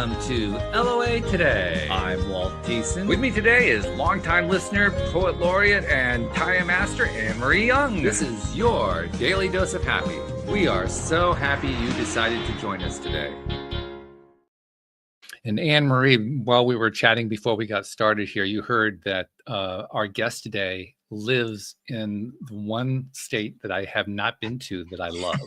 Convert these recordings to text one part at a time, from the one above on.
welcome to LOA Today. I'm Walt Thiessen. With me today is longtime listener, poet laureate, and tie master Anne-Marie Young. This is your daily dose of happy. We are so happy you decided to join us today. And Anne-Marie, while we were chatting before we got started here, you heard that our guest today lives in the one state that I have not been to that I love.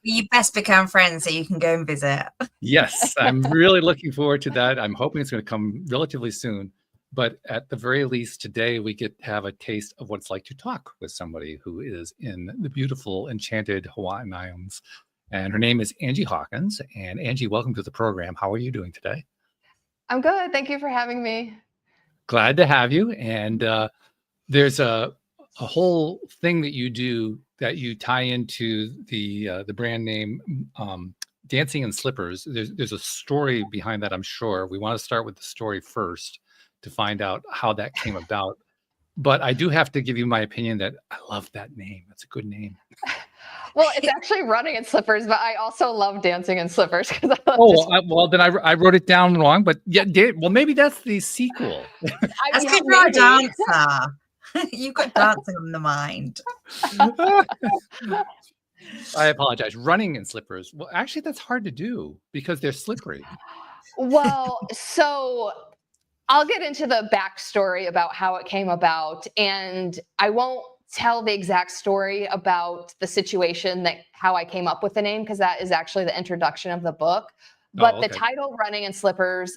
You best become friends so you can go and visit. Yes, I'm really looking forward to that. I'm hoping it's going to come relatively soon. But at the very least, today we get to have a taste of what it's like to talk with somebody who is in the beautiful, enchanted Hawaiian Islands. And her name is Angie Hawkins. And Angie, welcome to the program. How are you doing today? I'm good. Thank you for having me. Glad to have you. And there's a whole thing that you do that you tie into the brand name Dancing in Slippers. There's a story behind that, I'm sure. We want to start with the story first to find out how that came about. But I do have to give you my opinion that I love that name. That's a good name. Well, it's actually Running in Slippers, but I also love Dancing in Slippers. Well, then I wrote it down wrong. But yeah, well, maybe that's the sequel. That's because you're a dancer. You've got dancing on the mind. I apologize. Running in Slippers. Well, actually, that's hard to do because they're slippery. Well, so I'll get into the backstory about how it came about, and I won't tell the exact story about the situation how I came up with the name, because that is actually the introduction of the book. But the title Running in Slippers.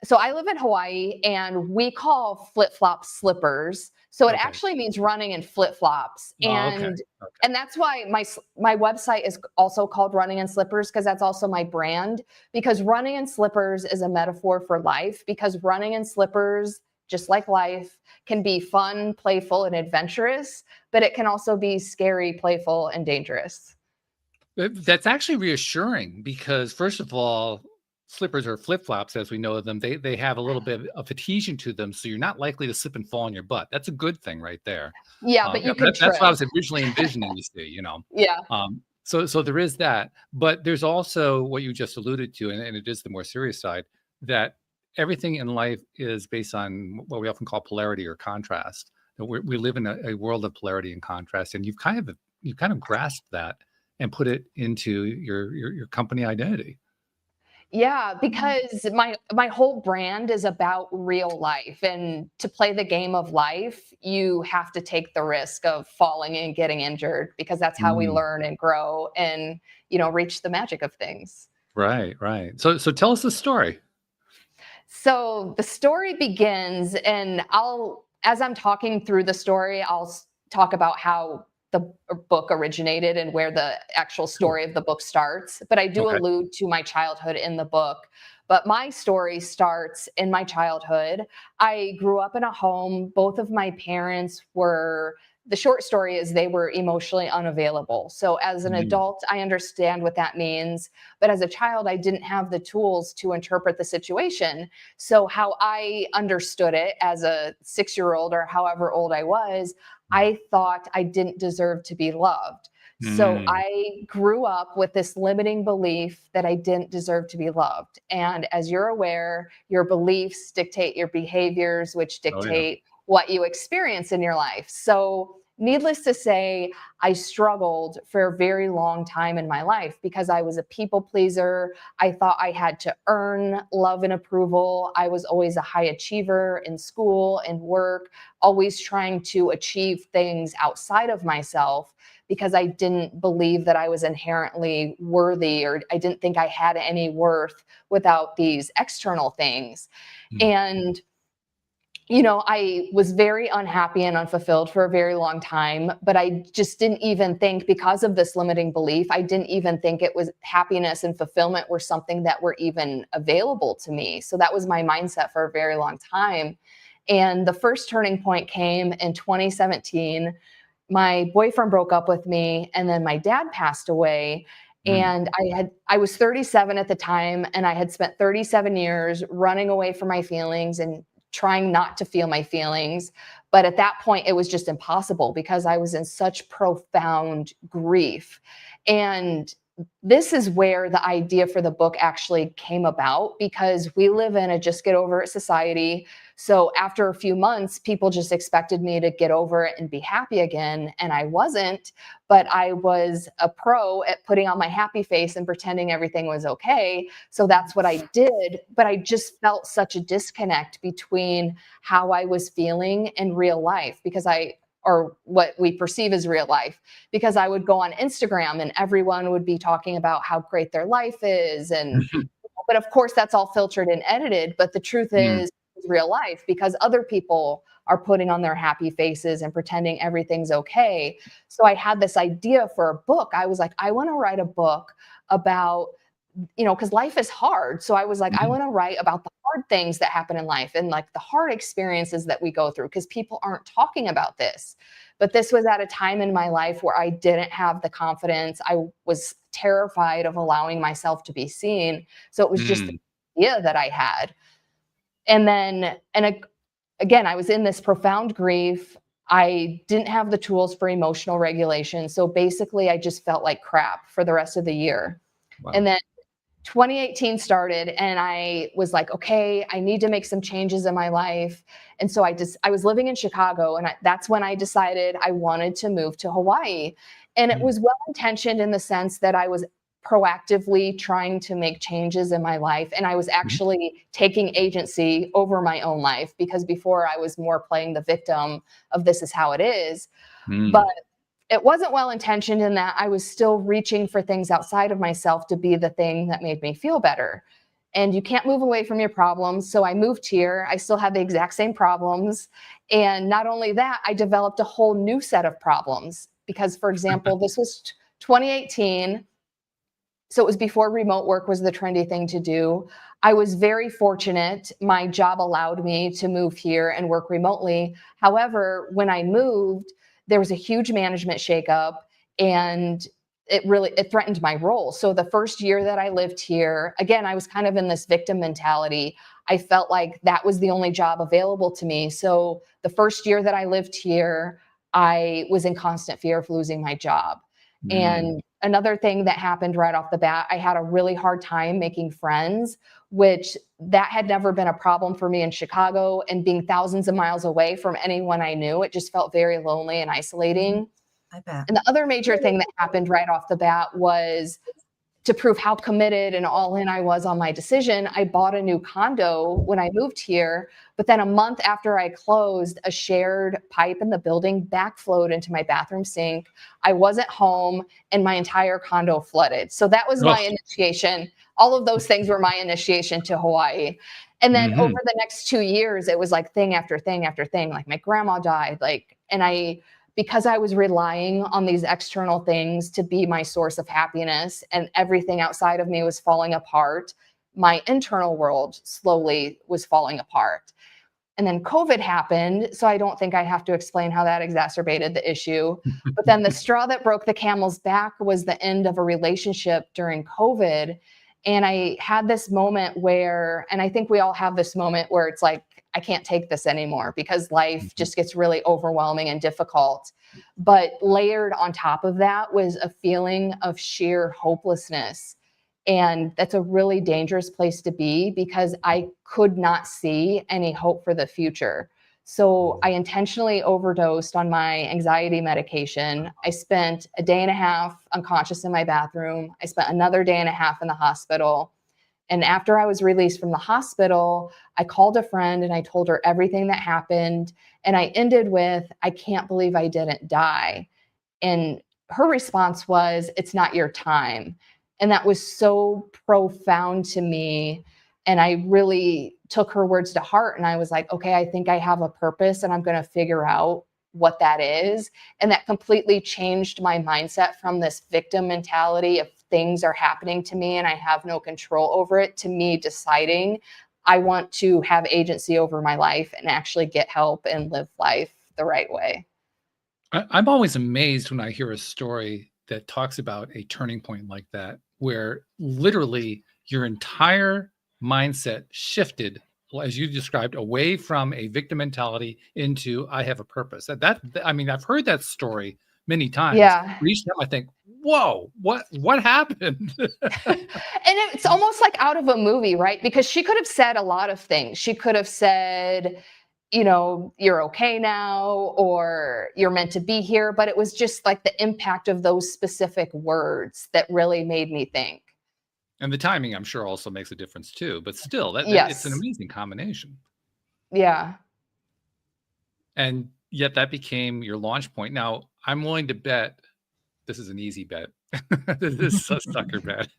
So I live in Hawaii and we call flip-flops slippers. So it actually means running in flip-flops. And that's why my website is also called Running in Slippers, because that's also my brand. Because running in slippers is a metaphor for life, because running in slippers, just like life, can be fun, playful, and adventurous, but it can also be scary, playful, and dangerous. That's actually reassuring because, first of all, slippers or flip-flops, as we know them, they have a little bit of adhesion to them, so you're not likely to slip and fall on your butt. That's a good thing right there. Yeah, but you could trip. That's what I was originally envisioning, you see, Yeah. So there is that, but there's also what you just alluded to, and it is the more serious side, that everything in life is based on what we often call polarity or contrast. We live in a world of polarity and contrast, and you've kind of grasped that and put it into your company identity. Yeah, because my whole brand is about real life, and to play the game of life, you have to take the risk of falling and getting injured, because that's how we learn and grow and, reach the magic of things. Right. So tell us the story. So the story begins, and as I'm talking through the story, I'll talk about how the book originated and where the actual story of the book starts. But I do allude to my childhood in the book. But my story starts in my childhood. I grew up in a home. Both of my parents the short story is they were emotionally unavailable. So as an adult, I understand what that means. But as a child, I didn't have the tools to interpret the situation. So how I understood it as a 6-year-old or however old I was, I thought I didn't deserve to be loved. So I grew up with this limiting belief that I didn't deserve to be loved. And as you're aware, your beliefs dictate your behaviors, which dictate what you experience in your life. So needless to say, I struggled for a very long time in my life because I was a people pleaser. I thought I had to earn love and approval. I was always a high achiever in school and work, always trying to achieve things outside of myself because I didn't believe that I was inherently worthy, or I didn't think I had any worth without these external things. And I was very unhappy and unfulfilled for a very long time, but I just didn't even think, because of this limiting belief, I didn't even think it was happiness and fulfillment were something that were even available to me. So that was my mindset for a very long time. And the first turning point came in 2017. My boyfriend broke up with me, and then my dad passed away. And I was 37 at the time, and I had spent 37 years running away from my feelings and trying not to feel my feelings. But at that point, it was just impossible because I was in such profound grief. And this is where the idea for the book actually came about, because we live in a just get over it society. So after a few months, people just expected me to get over it and be happy again. And I wasn't, but I was a pro at putting on my happy face and pretending everything was okay. So that's what I did. But I just felt such a disconnect between how I was feeling in real life, or what we perceive as real life, because I would go on Instagram and everyone would be talking about how great their life is. But of course that's all filtered and edited. But the truth is real life, because other people are putting on their happy faces and pretending everything's okay. So I had this idea for a book. I was like, I want to write a book about, because life is hard. So I was like, I want to write about the hard things that happen in life and like the hard experiences that we go through, because people aren't talking about this. But this was at a time in my life where I didn't have the confidence. I was terrified of allowing myself to be seen. So it was just the idea that I had. And then, again, I was in this profound grief. I didn't have the tools for emotional regulation. So basically I just felt like crap for the rest of the year. Wow. And then 2018 started and I was like, okay, I need to make some changes in my life. And so I was living in Chicago, and that's when I decided I wanted to move to Hawaii. And it was well-intentioned in the sense that I was proactively trying to make changes in my life. And I was actually taking agency over my own life, because before I was more playing the victim of this is how it is. But it wasn't well-intentioned in that I was still reaching for things outside of myself to be the thing that made me feel better. And you can't move away from your problems. So I moved here. I still had the exact same problems. And not only that, I developed a whole new set of problems because, for example, this was 2018. So it was before remote work was the trendy thing to do. I was very fortunate. My job allowed me to move here and work remotely. However, when I moved, there was a huge management shakeup, and it threatened my role. So the first year that I lived here, again, I was kind of in this victim mentality. I felt like that was the only job available to me. So the first year that I lived here, I was in constant fear of losing my job. And another thing that happened right off the bat, I had a really hard time making friends, which that had never been a problem for me in Chicago, and being thousands of miles away from anyone I knew, it just felt very lonely and isolating. I bet. And the other major thing that happened right off the bat was, to prove how committed and all in I was on my decision, I bought a new condo when I moved here. But then a month after I closed, a shared pipe in the building backflowed into my bathroom sink. I wasn't home and my entire condo flooded. So that was my initiation. All of those things were my initiation to Hawaii. And then over the next 2 years, it was like thing after thing after thing. Like my grandma died, because I was relying on these external things to be my source of happiness, and everything outside of me was falling apart, my internal world slowly was falling apart. And then COVID happened. So I don't think I have to explain how that exacerbated the issue. But then the straw that broke the camel's back was the end of a relationship during COVID. And I had this moment where, and I think we all have this moment where it's like, I can't take this anymore, because life just gets really overwhelming and difficult. But layered on top of that was a feeling of sheer hopelessness. And that's a really dangerous place to be, because I could not see any hope for the future. So I intentionally overdosed on my anxiety medication. I spent a day and a half unconscious in my bathroom. I spent another day and a half in the hospital. And after I was released from the hospital, I called a friend and I told her everything that happened. And I ended with, I can't believe I didn't die. And her response was, it's not your time. And that was so profound to me. And I really took her words to heart. And I was like, okay, I think I have a purpose, and I'm going to figure out what that is. And that completely changed my mindset from this victim mentality of things are happening to me and I have no control over it, to me deciding I want to have agency over my life and actually get help and live life the right way. I'm always amazed when I hear a story that talks about a turning point like that, where literally your entire mindset shifted, as you described, away from a victim mentality into I have a purpose. I've heard that story many times. Yeah. But each time I think, whoa, what happened? And it's almost like out of a movie, right? Because she could have said a lot of things. She could have said, you're okay now, or you're meant to be here. But it was just like the impact of those specific words that really made me think. And the timing, I'm sure, also makes a difference too. But still, it's Yes. an amazing combination. Yeah. And yet that became your launch point. Now, I'm willing to bet this is an easy bet. This is a sucker bet.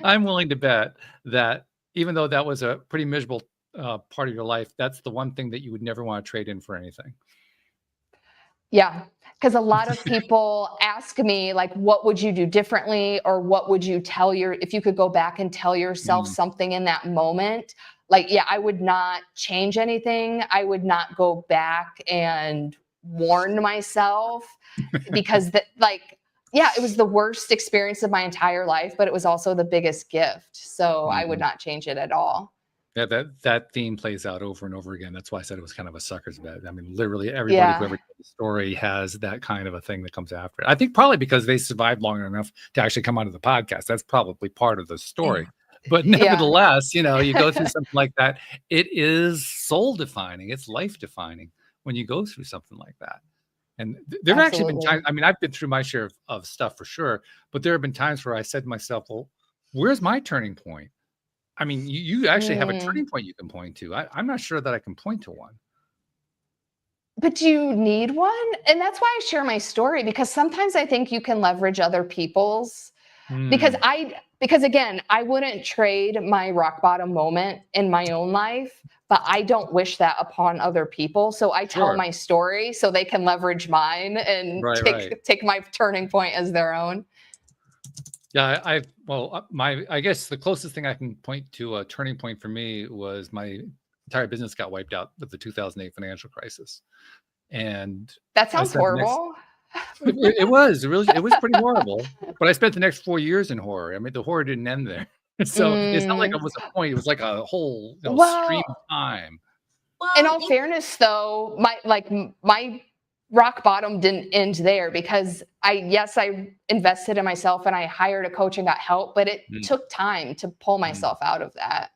I'm willing to bet that even though that was a pretty miserable part of your life, that's the one thing that you would never want to trade in for anything. Yeah. Because a lot of people ask me, like, what would you do differently? Or what would you tell if you could go back and tell yourself something in that moment? Like, yeah, I would not change anything. I would not go back and warn myself because it was the worst experience of my entire life, but it was also the biggest gift. So I would not change it at all. Yeah, that theme plays out over and over again. That's why I said it was kind of a sucker's bet. I mean, literally everybody who ever told the story has that kind of a thing that comes after it. I think probably because they survived long enough to actually come onto the podcast. That's probably part of the story. But nevertheless, you go through something like that. It is soul defining. It's life defining when you go through something like that. And there have actually been times, I mean, I've been through my share of stuff for sure, but there have been times where I said to myself, well, where's my turning point? I mean, you actually have a turning point you can point to. I'm not sure that I can point to one. But do you need one? And that's why I share my story, because sometimes I think you can leverage other people's. Because again, I wouldn't trade my rock bottom moment in my own life, but I don't wish that upon other people. So I tell my story so they can leverage mine and take my turning point as their own. Yeah, I guess the closest thing I can point to a turning point for me was my entire business got wiped out with the 2008 financial crisis. And that sounds horrible. It was pretty horrible, but I spent the next 4 years in horror. I mean, the horror didn't end there. So it's not like it was a point. It was like a whole stream of time. Well, in all fairness, though, my rock bottom didn't end there, because I invested in myself and I hired a coach and got help, but it took time to pull myself out of that.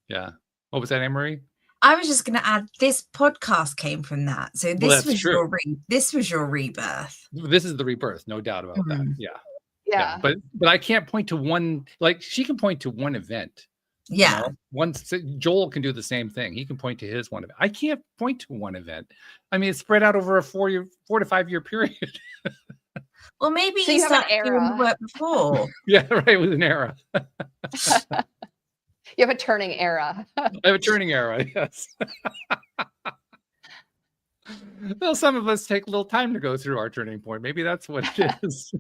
Yeah. What was that, Anne-Marie? I was just going to add, this podcast came from that. So this was your rebirth. This is the rebirth, no doubt about that. Yeah. But I can't point to one. Like, she can point to one event. Yeah. Joel can do the same thing. He can point to his one event. I can't point to one event. I mean, it's spread out over a 4 to 5 year period. Well, maybe you started doing the work before. Yeah, right. It was an era. You have a turning era. I have a turning era, yes. Well, some of us take a little time to go through our turning point. Maybe that's what it is.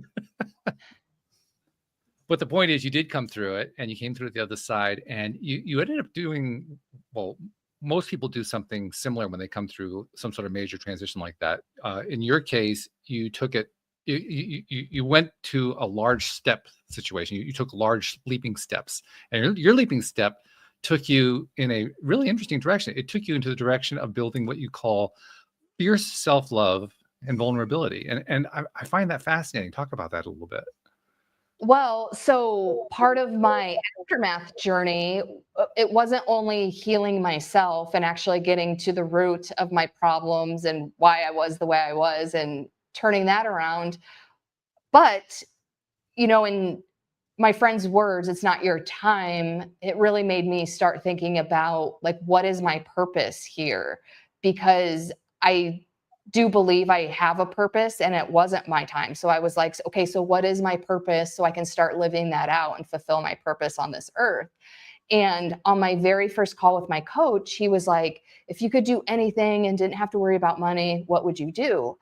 But the point is, you did come through it, and you came through it the other side, and you ended up doing, well, most people do something similar when they come through some sort of major transition like that. In your case, you took it, you went to a large step situation. You took large leaping steps, and your leaping step took you in a really interesting direction. It took you into the direction of building what you call fierce self-love and vulnerability. And I find that fascinating. Talk about that a little bit. Well, so part of my aftermath journey, it wasn't only healing myself and actually getting to the root of my problems and why I was the way I was and turning that around. But, in my friend's words, it's not your time. It really made me start thinking about, like, what is my purpose here? Because I do believe I have a purpose and it wasn't my time. So I was like, okay, so what is my purpose? So I can start living that out and fulfill my purpose on this earth. And on my very first call with my coach, he was like, if you could do anything and didn't have to worry about money, what would you do?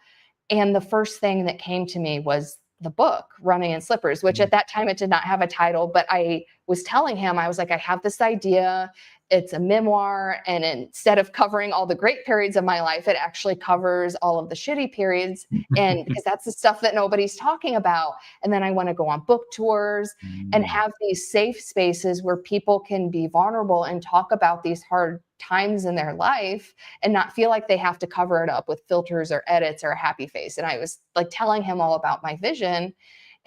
And the first thing that came to me was the book, Running in Slippers, which at that time it did not have a title, but I was telling him, I was like, I have this idea. It's a memoir. And instead of covering all the great periods of my life, it actually covers all of the shitty periods. And because that's the stuff that nobody's talking about. And then I want to go on book tours and have these safe spaces where people can be vulnerable and talk about these hard times in their life and not feel like they have to cover it up with filters or edits or a happy face. And I was like telling him all about my vision.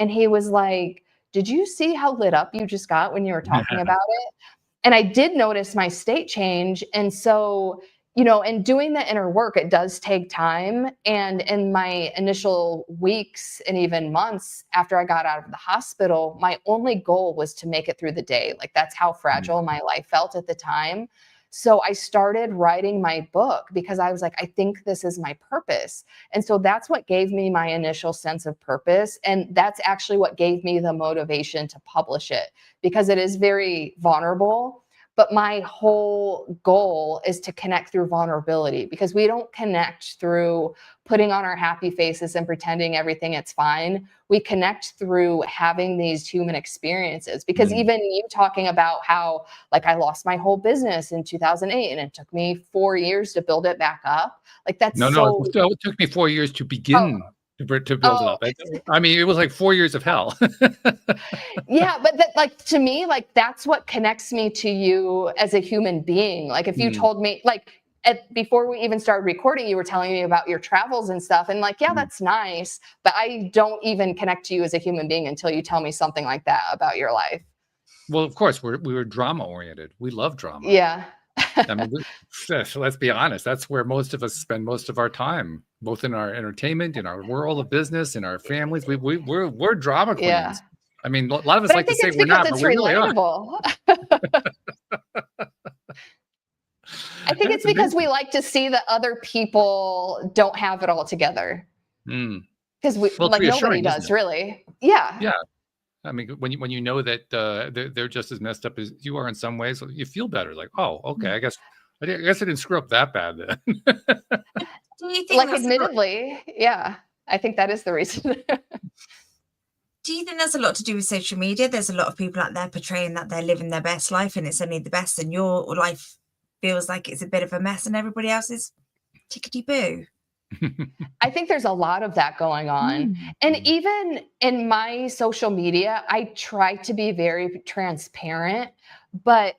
And he was like, did you see how lit up you just got when you were talking about it? And I did notice my state change. And so, in doing the inner work, it does take time. And in my initial weeks and even months after I got out of the hospital, my only goal was to make it through the day. Like that's how fragile my life felt at the time. So I started writing my book because I was like, I think this is my purpose. And so that's what gave me my initial sense of purpose. And that's actually what gave me the motivation to publish it, because it is very vulnerable. But my whole goal is to connect through vulnerability, because we don't connect through putting on our happy faces and pretending everything is fine. We connect through having these human experiences, because even you talking about how like I lost my whole business in 2008 and it took me 4 years to build it back up. Like that's no, it took me 4 years to begin to build it up. I mean, it was like 4 years of hell. Yeah, but that, like, to me, like that's what connects me to you as a human being. Like if you told me, like before we even started recording, you were telling me about your travels and stuff, and like, yeah, that's nice, but I don't even connect to you as a human being until you tell me something like that about your life. Well, of course, we were drama oriented. We love drama. Yeah. I mean, let's be honest. That's where most of us spend most of our time, both in our entertainment, in our world of business, in our families. We're drama queens. Yeah. I mean, a lot of us like to say we're not, but we really are. I think it's because we like to see that other people don't have it all together. Because like nobody does, really. Yeah. Yeah. I mean, when you know that they're just as messed up as you are in some ways, you feel better. Like, oh, okay, I guess I didn't screw up that bad then. Do you think, like, admittedly, yeah, I think that is the reason. Do you think there's a lot to do with social media? There's a lot of people out there portraying that they're living their best life and it's only the best, and your life feels like it's a bit of a mess and everybody else is tickety-boo. I think there's a lot of that going on. And even in my social media, I try to be very transparent. But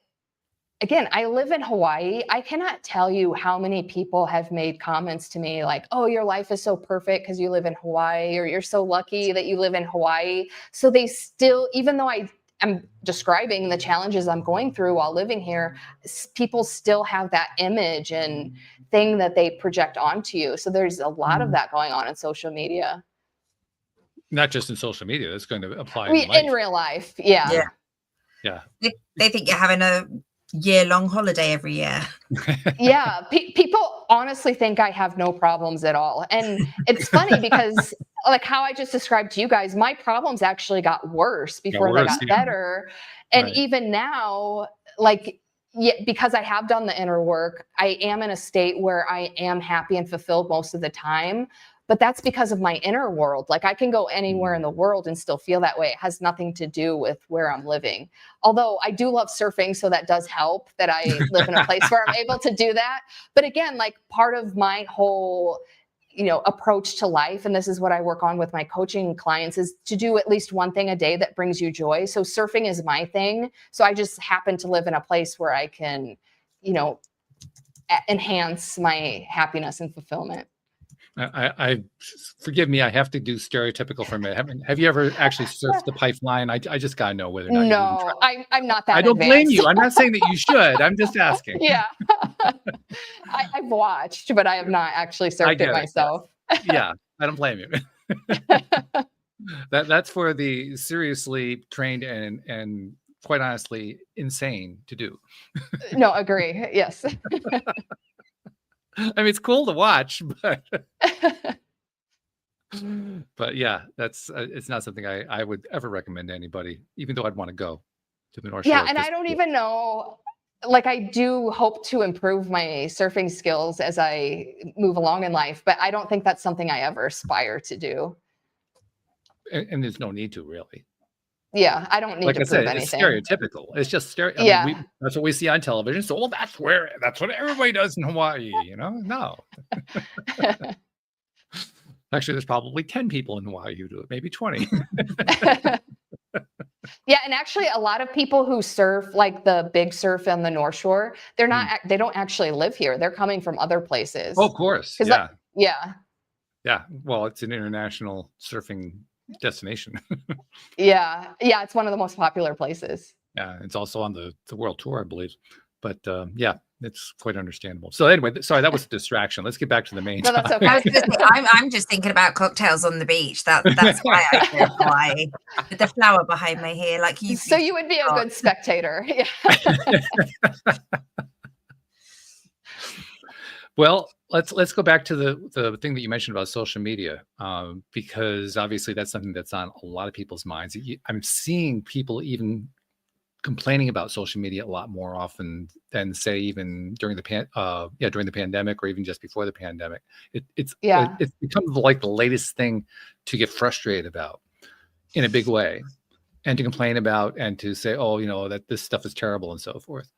again, I live in Hawaii. I cannot tell you how many people have made comments to me like, oh, your life is so perfect because you live in Hawaii, or you're so lucky that you live in Hawaii. So they still, even though I'm describing the challenges I'm going through while living here, people still have that image and thing that they project onto you. So there's a lot of that going on in social media. Not just in social media. That's going to apply in real life. Yeah. They think you're having a year-long holiday every year. Yeah. People honestly think I have no problems at all. And it's funny because like how I just described to you guys, my problems actually got worse before they got better. And even now, like, because I have done the inner work, I am in a state where I am happy and fulfilled most of the time. But that's because of my inner world. Like I can go anywhere in the world and still feel that way. It has nothing to do with where I'm living. Although I do love surfing, so that does help that I live in a place where I'm able to do that. But again, like part of my whole, approach to life, and this is what I work on with my coaching clients, is to do at least one thing a day that brings you joy. So surfing is my thing. So I just happen to live in a place where I can, enhance my happiness and fulfillment. I forgive me. I have to do stereotypical for a minute. Have you ever actually surfed the pipeline? I just gotta know whether or not. No, I'm not that. I don't blame you. I'm not saying that you should. I'm just asking. Yeah, I've watched, but I have not actually surfed it myself. Yeah, I don't blame you. That's for the seriously trained and quite honestly insane to do. No, agree. Yes. I mean, it's cool to watch, but yeah, it's not something I would ever recommend to anybody, even though I'd want to go to the North Shore. Yeah, and I don't even know. Like, I do hope to improve my surfing skills as I move along in life, but I don't think that's something I ever aspire to do. And there's no need to, really. Yeah, I don't need Like to I prove said, it's anything. stereotypical. It's just I Yeah. mean, that's what we see on television. So, well, that's what everybody does in Hawaii. No. Actually, there's probably 10 people in Hawaii who do it, maybe 20. Yeah, and actually a lot of people who surf, like the big surf on the North Shore, they don't actually live here. They're coming from other places. Oh, of course. 'Cause Yeah. yeah. Yeah. Well, it's an international surfing destination. Yeah. Yeah, it's one of the most popular places. Yeah. It's also on the world tour, I believe. But yeah, it's quite understandable. So anyway, sorry, that was a distraction. Let's get back to the main No, that's topic. I was okay. gonna say, I'm just thinking about cocktails on the beach. That's why I chose Hawaii. With the flower behind my hair, like you. So you would be a good spectator. Yeah. Well, let's go back to the thing that you mentioned about social media, because obviously that's something that's on a lot of people's minds. I'm seeing people even complaining about social media a lot more often than, say, even during the pandemic, or even just before the pandemic. It's become like the latest thing to get frustrated about in a big way, and to complain about, and to say, oh, that this stuff is terrible and so forth.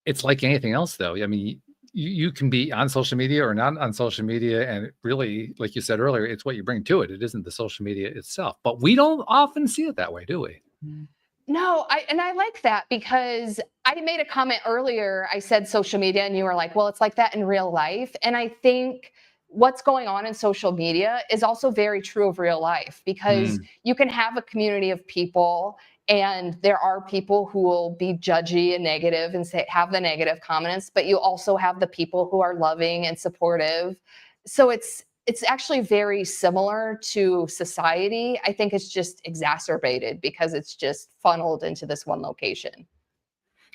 It's like anything else, though. I mean, you can be on social media or not on social media, and really, like you said earlier, it's what you bring to it. It isn't the social media itself. But we don't often see it that way, do we? No, I like that, because I made a comment earlier. I said social media, and you were like, well, it's like that in real life. And I think what's going on in social media is also very true of real life, because you can have a community of people, and there are people who will be judgy and negative and have the negative comments, but you also have the people who are loving and supportive. So it's actually very similar to society. I think it's just exacerbated because it's just funneled into this one location.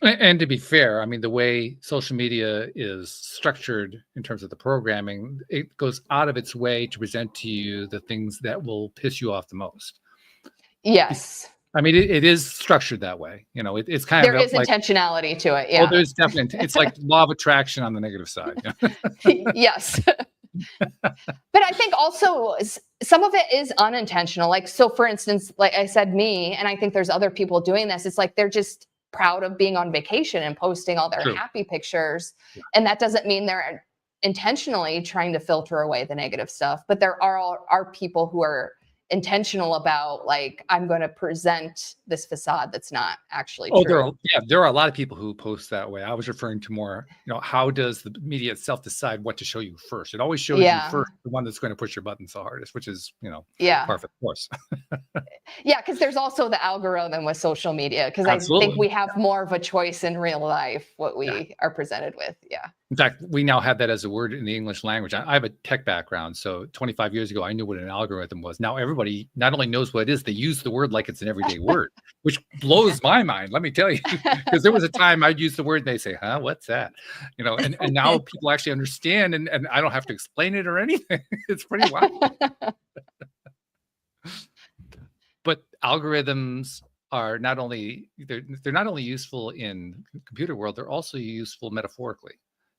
And to be fair, I mean, the way social media is structured in terms of the programming, it goes out of its way to present to you the things that will piss you off the most. Yes. I mean, it is structured that way. It's kind there of is intentionality to it. Yeah. Well, there's definitely, it's like law of attraction on the negative side. Yes. But I think also some of it is unintentional. Like, so for instance, like I said, me, and I think there's other people doing this. It's like they're just proud of being on vacation and posting all their happy pictures. Yeah. And that doesn't mean they're intentionally trying to filter away the negative stuff. But there are people who are intentional about, like, I'm going to present this facade that's not actually true. There are a lot of people who post that way. I was referring to more, how does the media itself decide what to show you first? It always shows you first the one that's going to push your buttons the hardest, which is, par for the course. Yeah, because there's also the algorithm with social media, because I think we have more of a choice in real life what we are presented with. Yeah. In fact, we now have that as a word in the English language. I have a tech background, so 25 years ago, I knew what an algorithm was. Now everybody not only knows what it is, they use the word like it's an everyday word, which blows my mind, let me tell you. Because there was a time I'd use the word and they say, huh, what's that? And now people actually understand, and I don't have to explain it or anything. It's pretty wild. But algorithms are not only, they're not only useful in the computer world, they're also useful metaphorically.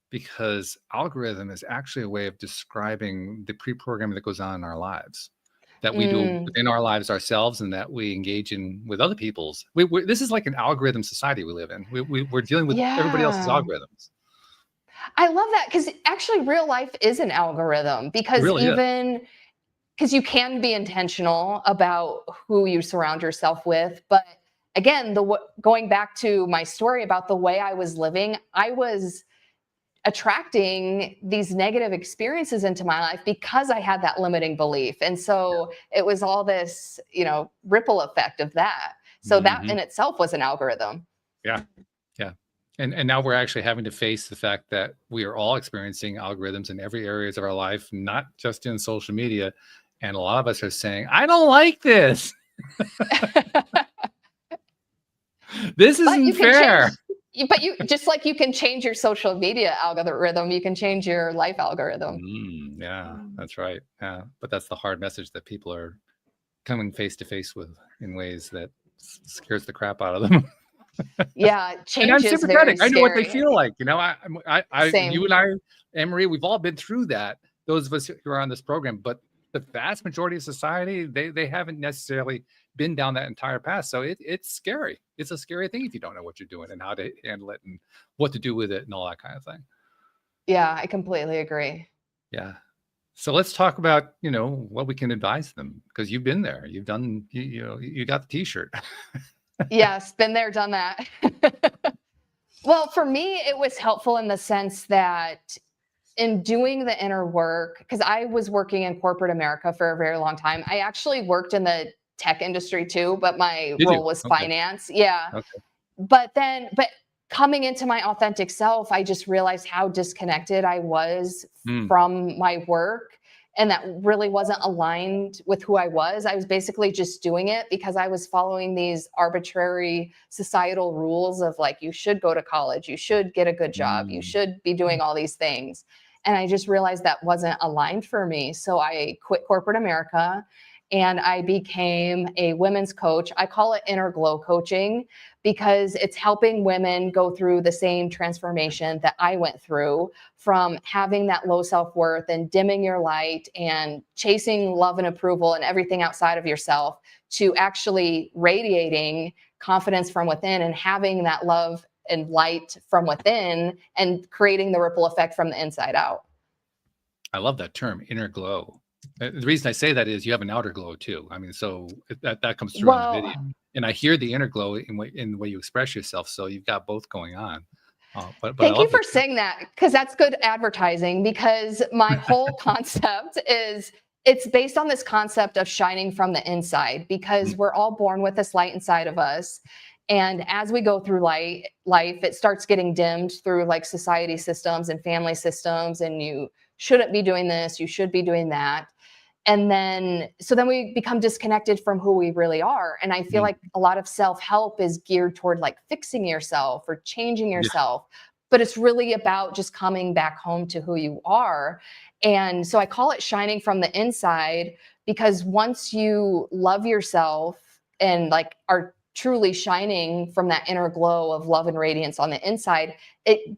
Because algorithm is actually a way of describing the pre-programming that goes on in our lives, that we do within our lives ourselves, and that we engage in with other people's. This is like an algorithm society we live in. We're dealing with everybody else's algorithms. I love that, because actually real life is an algorithm, because because you can be intentional about who you surround yourself with. But again, going back to my story about the way I was living, I was attracting these negative experiences into my life because I had that limiting belief. And so it was all this, ripple effect of that. So that in itself was an algorithm. Yeah. Yeah. And now we're actually having to face the fact that we are all experiencing algorithms in every areas of our life, not just in social media. And a lot of us are saying, I don't like this. This isn't fair. But you just like you can change your social media algorithm, you can change your life algorithm. Yeah, that's right. Yeah, but that's the hard message that people are coming face to face with in ways that scares the crap out of them. Yeah, change. And I'm sympathetic. I know what they feel like. You and I, Anne-Marie, we've all been through that. Those of us who are on this program, but the vast majority of society, they haven't necessarily been down that entire path. So it's scary. It's a scary thing if you don't know what you're doing and how to handle it and what to do with it and all that kind of thing. Yeah, I completely agree. Yeah. So let's talk about, what we can advise them, because you've been there. You've done, you got the t-shirt. Yes, been there, done that. Well, for me, it was helpful in the sense that in doing the inner work, because I was working in corporate America for a very long time. I actually worked in the tech industry too, but my Did you? role was Okay. finance. Yeah. Okay. But coming into my authentic self, I just realized how disconnected I was from my work. And that really wasn't aligned with who I was. I was basically just doing it because I was following these arbitrary societal rules of like, you should go to college, you should get a good job, you should be doing all these things. And I just realized that wasn't aligned for me. So I quit corporate America and I became a women's coach. I call it inner glow coaching because it's helping women go through the same transformation that I went through, from having that low self-worth and dimming your light and chasing love and approval and everything outside of yourself, to actually radiating confidence from within and having that love and light from within and creating the ripple effect from the inside out. I love that term, inner glow. The reason I say that is you have an outer glow too. I mean, so that comes through on the video, and I hear the inner glow in the way you express yourself. So you've got both going on. But thank you for saying that, because that's good advertising, because my whole concept is, it's based on this concept of shining from the inside, because we're all born with this light inside of us. And as we go through life, it starts getting dimmed through like society systems and family systems. And you shouldn't be doing this, you should be doing that. And then we become disconnected from who we really are. And I feel like a lot of self-help is geared toward like fixing yourself or changing yourself, but it's really about just coming back home to who you are. And so I call it shining from the inside, because once you love yourself and like are truly shining from that inner glow of love and radiance on the inside, it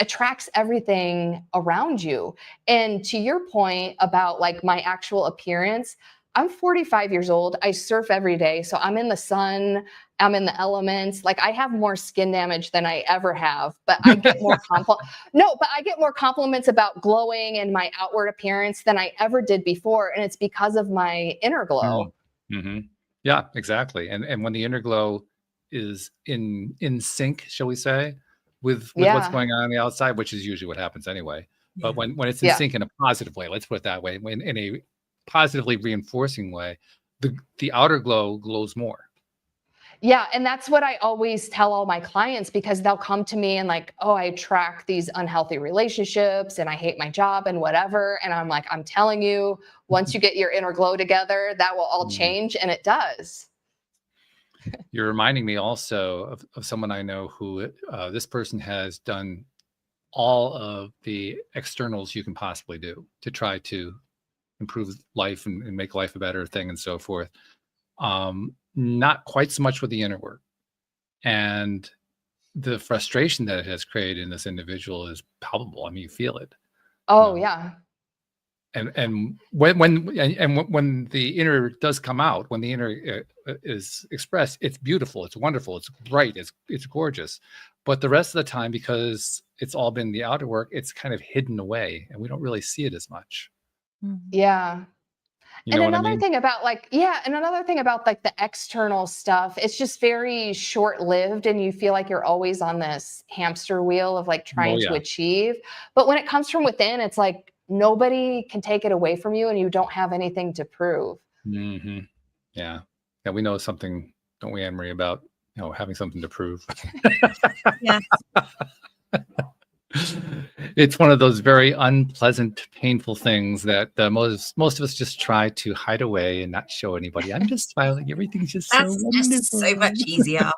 attracts everything around you. And to your point about like my actual appearance, I'm 45 years old. I surf every day. So I'm in the sun, I'm in the elements. Like I have more skin damage than I ever have, but I get more I get more compliments about glowing and my outward appearance than I ever did before. And it's because of my inner glow. Mm-hmm. Yeah, exactly. And when the inner glow is in sync, shall we say, with what's going on the outside, which is usually what happens anyway. But when it's in sync in a positive way, let's put it that way, when in a positively reinforcing way, the outer glow glows more. Yeah. And that's what I always tell all my clients, because they'll come to me and like, oh, I track these unhealthy relationships and I hate my job and whatever. And I'm like, I'm telling you, once you get your inner glow together, that will all change. And it does. You're reminding me also of someone I know who this person has done all of the externals you can possibly do to try to improve life and make life a better thing and so forth. Not quite so much with the inner work. And the frustration that it has created in this individual is palpable. I mean, you feel it. Oh, yeah. And when the inner does come out, when the inner is expressed, it's beautiful, it's wonderful, it's bright, it's gorgeous. But the rest of the time, because it's all been the outer work, it's kind of hidden away, and we don't really see it as much. Yeah. You know and what I another mean? thing about like the external stuff, it's just very short-lived, and you feel like you're always on this hamster wheel of like trying to achieve. But when it comes from within, it's like nobody can take it away from you, and you don't have anything to prove. Mm-hmm. Yeah, we know something, don't we, Anne-Marie, about having something to prove. Yeah. It's one of those very unpleasant, painful things that most of us just try to hide away and not show anybody. I'm just smiling. Everything's just so wonderful. Just so much easier.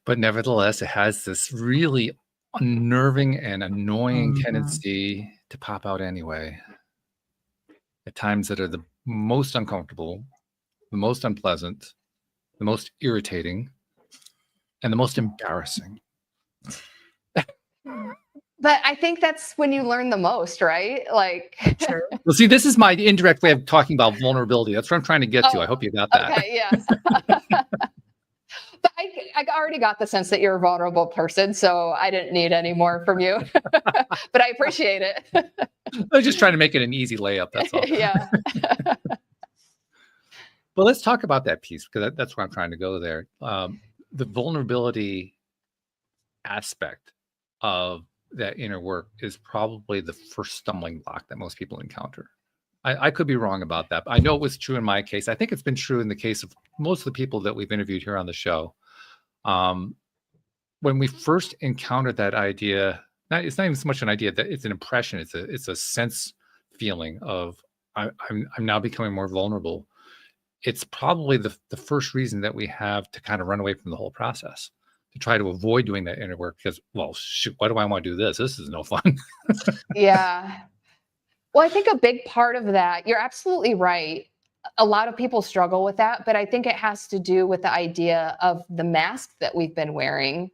But nevertheless, it has this really unnerving and annoying tendency to pop out anyway. At times that are the most uncomfortable, the most unpleasant, the most irritating, and the most embarrassing. But I think that's when you learn the most, right? Like, True. Well, see, this is my indirect way of talking about vulnerability. That's what I'm trying to get to. I oh, hope you got that. okay, yes. But I already got the sense that you're a vulnerable person, so I didn't need any more from you. But I appreciate it. I was just trying to make it an easy layup. That's all. Yeah. But let's talk about that piece, because that's where I'm trying to go there. The vulnerability aspect of that inner work is probably the first stumbling block that most people encounter. I could be wrong about that, but I know it was true in my case. I think it's been true in the case of most of the people that we've interviewed here on the show. When we first encountered that idea, it's not even so much an idea, that it's an impression. It's a sense feeling of I'm now becoming more vulnerable. It's probably the first reason that we have to kind of run away from the whole process, to try to avoid doing that inner work, because, well, shoot, why do I want to do this? This is no fun. Yeah. Well, I think a big part of that, you're absolutely right. A lot of people struggle with that, but I think it has to do with the idea of the mask that we've been wearing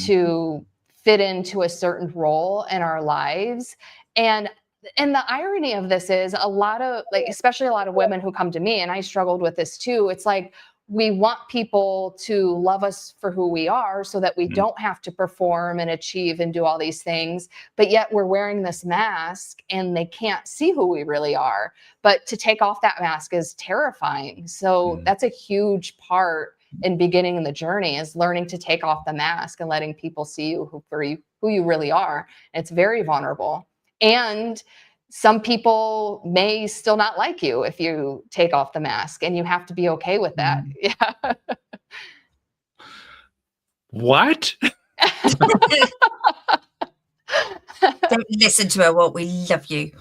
to fit into a certain role in our lives. And the irony of this is, a lot of, like, especially a lot of women who come to me, and I struggled with this too. It's like, we want people to love us for who we are so that we don't have to perform and achieve and do all these things. But yet we're wearing this mask and they can't see who we really are. But to take off that mask is terrifying. So that's a huge part in beginning the journey, is learning to take off the mask and letting people see you who you really are. And it's very vulnerable. And some people may still not like you if you take off the mask, and you have to be okay with that. Yeah. What? Don't listen to her, Walt. We love you.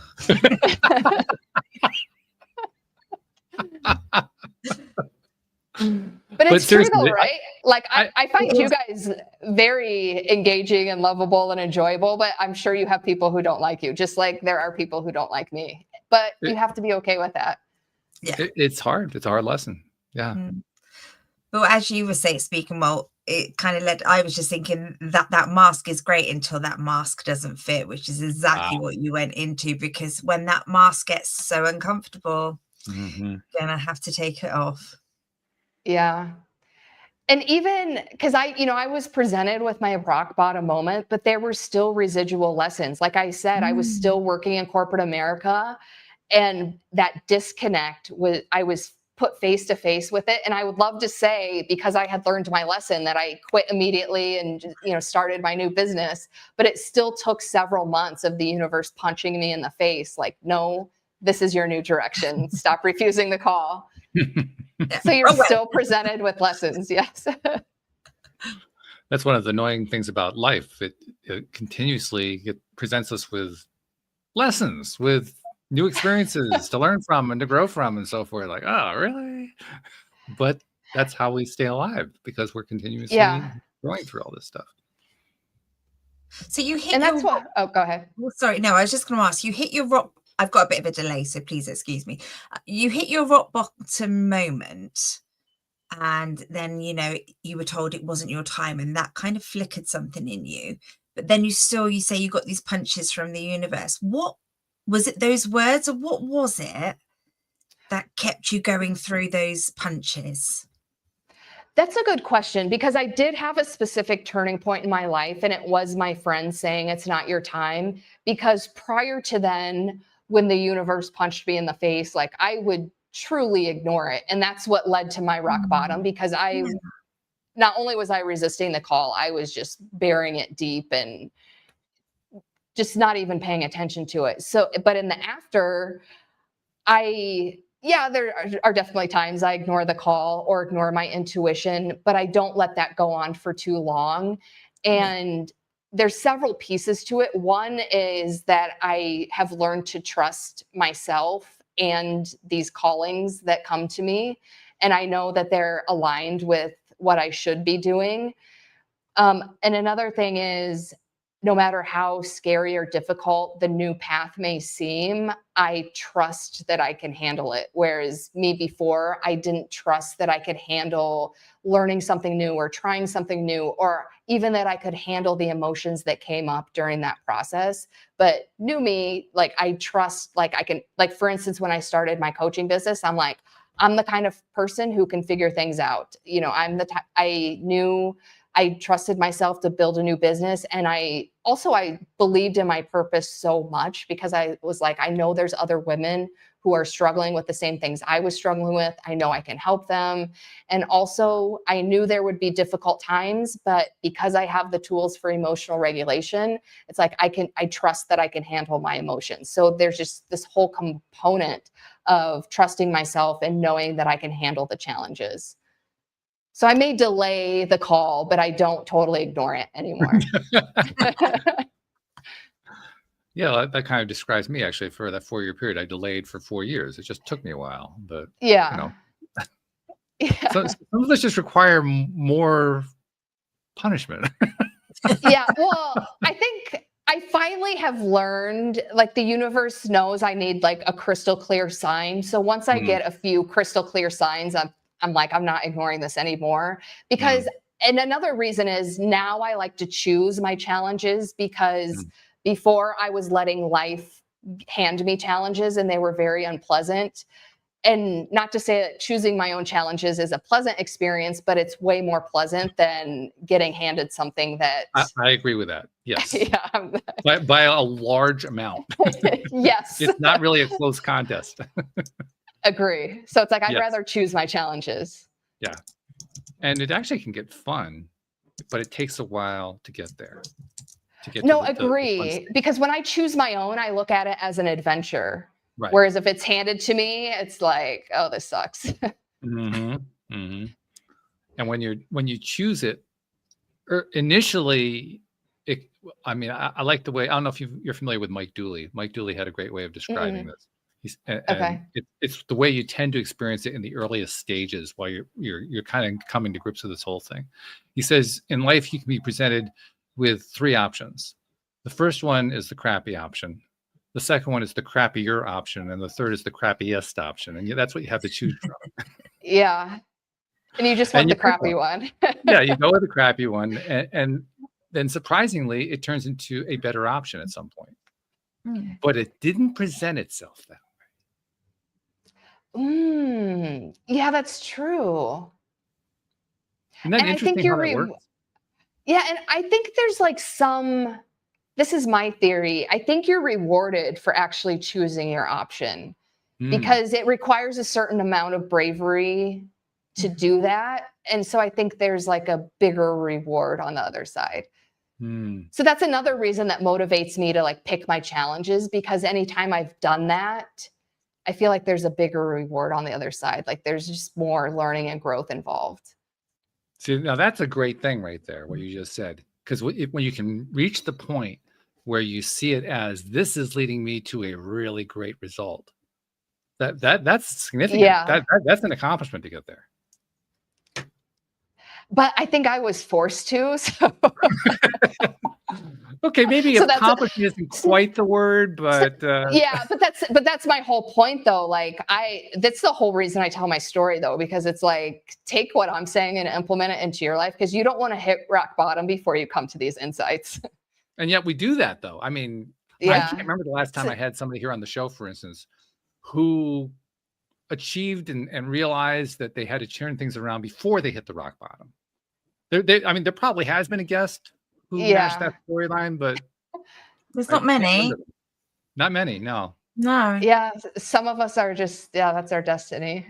But it's true though, seriously, right? Like, I find you guys very engaging and lovable and enjoyable, but I'm sure you have people who don't like you, just like there are people who don't like me. But you have to be okay with that. Yeah. It's hard. It's a hard lesson. Yeah. But as you were speaking, well, it kind of I was just thinking that that mask is great until that mask doesn't fit, which is exactly what you went into, because when that mask gets so uncomfortable, you're going to have to take it off. Yeah. And even because I was presented with my rock bottom moment, but there were still residual lessons. Like I said, I was still working in corporate America, and that disconnect I was put face to face with it. And I would love to say, because I had learned my lesson, that I quit immediately and, started my new business, but it still took several months of the universe punching me in the face. Like, no, this is your new direction. Stop refusing the call. So you're still presented with lessons. Yes. That's one of the annoying things about life. It continuously presents us with lessons, with new experiences to learn from and to grow from and so forth. Like, oh, really? But that's how we stay alive, because we're continuously going through all this stuff. So you hit, and that's what. Oh, go ahead. Oh, sorry, no, I was just going to ask. You hit your rock. I've got a bit of a delay, so please excuse me. You hit your rock bottom moment, and then you were told it wasn't your time, and that kind of flickered something in you. But then you say you got these punches from the universe. What was it? Those words, or what was it that kept you going through those punches? That's a good question, because I did have a specific turning point in my life, and it was my friend saying it's not your time. Because prior to then, when the universe punched me in the face, like, I would truly ignore it. And that's what led to my rock bottom, because not only was I resisting the call, I was just burying it deep and just not even paying attention to it. So, but in the after, there are definitely times I ignore the call or ignore my intuition, but I don't let that go on for too long. And there's several pieces to it. One is that I have learned to trust myself and these callings that come to me. And I know that they're aligned with what I should be doing. And another thing is, no matter how scary or difficult the new path may seem, I trust that I can handle it. Whereas me before, I didn't trust that I could handle learning something new or trying something new, or even that I could handle the emotions that came up during that process. But new me, like I trust, like I can, like for instance, when I started my coaching business, I'm like, I'm the kind of person who can figure things out. You know, I trusted myself to build a new business. And I believed in my purpose so much because I was like, I know there's other women who are struggling with the same things I was struggling with. I know I can help them. And also I knew there would be difficult times, but because I have the tools for emotional regulation, it's like, I trust that I can handle my emotions. So there's just this whole component of trusting myself and knowing that I can handle the challenges. So I may delay the call, but I don't totally ignore it anymore. Yeah, that kind of describes me actually. For that 4-year period, I delayed for 4 years. It just took me a while, but Yeah. you know, Yeah. so some of us just require more punishment. Yeah. Well, I think I finally have learned, like the universe knows I need like a crystal clear sign. So once I Mm, get a few crystal clear signs, I'm like, I'm not ignoring this anymore. Because, mm, and another reason is now I like to choose my challenges, because mm. before I was letting life hand me challenges and they were very unpleasant. And not to say that choosing my own challenges is a pleasant experience, but it's way more pleasant than getting handed something that, I agree with that. Yes, yeah, by a large amount. yes, It's not really a close contest. agree. So it's like, I'd Yes. rather choose my challenges. Yeah, and it actually can get fun, but it takes a while to get there. No, the fun agree. state. Because when I choose my own, I look at it as an adventure. Right. Whereas if it's handed to me, it's like, oh, this sucks. hmm hmm And when you choose it, initially, I mean, I like the way, I don't know if you're familiar with Mike Dooley. Mike Dooley had a great way of describing Mm, this. okay. It's the way you tend to experience it in the earliest stages while you're kind of coming to grips with this whole thing. He says in life you can be presented with 3 options. The first one is the crappy option. The second one is the crappier option, and the third is the crappiest option. And that's what you have to choose from. Yeah. And you just And want you the pick crappy one. Yeah, you go with the crappy one, and then surprisingly, it turns into a better option at some point. Mm. But it didn't present itself that Yeah, that's true. Isn't that And I think interesting how that works? yeah, and I think there's like this is my theory. I think you're rewarded for actually choosing your option, Mm, because it requires a certain amount of bravery to do that. And so I think there's like a bigger reward on the other side. mm. So that's another reason that motivates me to like pick my challenges, because anytime I've done that, I feel like there's a bigger reward on the other side. Like there's just more learning and growth involved. See, now that's a great thing right there, what you just said. Because when you can reach the point where you see it as this is leading me to a really great result, that's significant. Yeah. That's an accomplishment to get there. But I think I was forced to. So, Okay, maybe so that's accomplishment isn't quite the word, but yeah, but that's my whole point though. Like that's the whole reason I tell my story though, because it's like, take what I'm saying and implement it into your life, because you don't want to hit rock bottom before you come to these insights. and yet we do that though. I mean, I Yeah. can't remember the last time I had somebody here on the show, for instance, who achieved and realized that they had to turn things around before they hit the rock bottom. I mean, there probably has been a guest who matched Yeah. that storyline, but There's I not can't many. remember them. Not many, no. No. Yeah. Some of us are just, yeah, that's our destiny.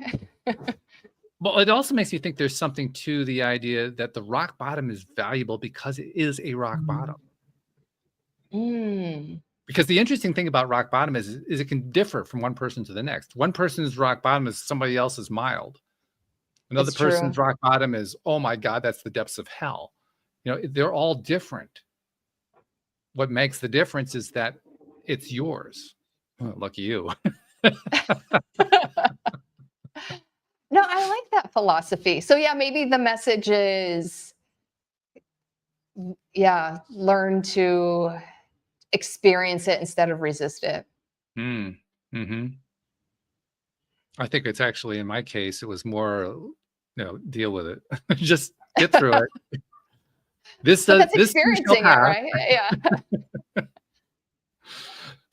Well, it also makes me think there's something to the idea that the rock bottom is valuable because it is a rock bottom. Mm, Because the interesting thing about rock bottom is it can differ from one person to the next. One person's rock bottom is somebody else's mild. Another it's true. person's rock bottom is, oh my God, that's the depths of hell. You know, they're all different. What makes the difference is that it's yours. Oh, lucky you. No, I like that philosophy. So yeah, maybe the message is learn to experience it instead of resist it. Mm-hmm. I think it's actually, in my case, it was more, deal with it. Just get through it. This But that's too shall experiencing it, pass. right? Yeah.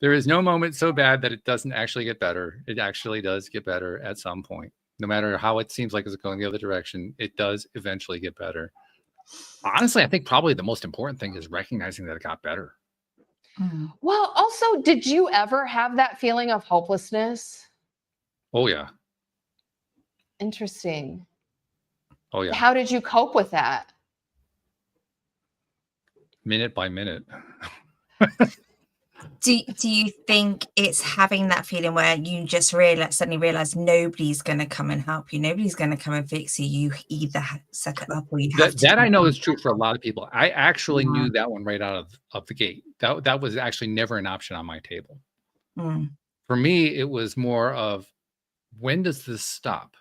There is no moment so bad that it doesn't actually get better. It actually does get better at some point. No matter how it seems like it's going the other direction, it does eventually get better. Honestly, I think probably the most important thing is recognizing that it got better. Well, also, did you ever have that feeling of hopelessness? Oh, yeah. Interesting. Oh, yeah. How did you cope with that? Minute by minute. Do you think it's having that feeling where you just suddenly realize nobody's going to come and help you, nobody's going to come and fix you? You either suck it up or you have to. That I know is true for a lot of people. I actually knew that one right out of the gate. That was actually never an option on my table. For me, it was more of, when does this stop?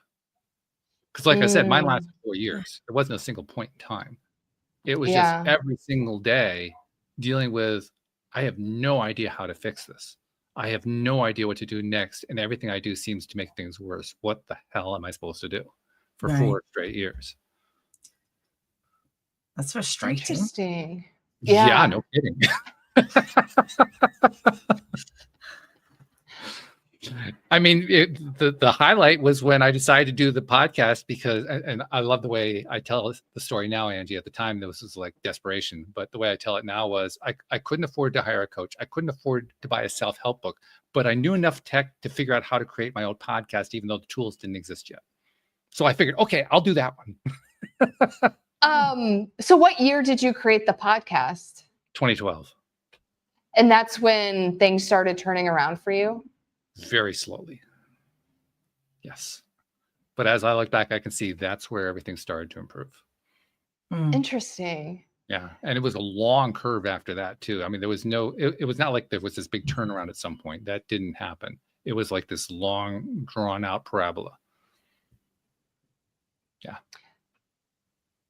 Because like I said, mine lasted 4 years. There wasn't a single point in time. It was just every single day dealing with, I have no idea how to fix this. I have no idea what to do next. And everything I do seems to make things worse. What the hell am I supposed to do for 4 straight years? That's frustrating. Interesting. Yeah, no kidding. I mean, the highlight was when I decided to do the podcast, because, and I love the way I tell the story now, Angie. At the time, this was like desperation, but the way I tell it now was I couldn't afford to hire a coach. I couldn't afford to buy a self-help book, but I knew enough tech to figure out how to create my own podcast, even though the tools didn't exist yet. So I figured, okay, I'll do that one. So what year did you create the podcast? 2012. And that's when things started turning around for you? Very slowly. Yes. But as I look back, I can see that's where everything started to improve. Interesting. Yeah. And it was a long curve after that too. I mean, there was it was not like there was this big turnaround at some point. That didn't happen. It was like this long, drawn out parabola. Yeah.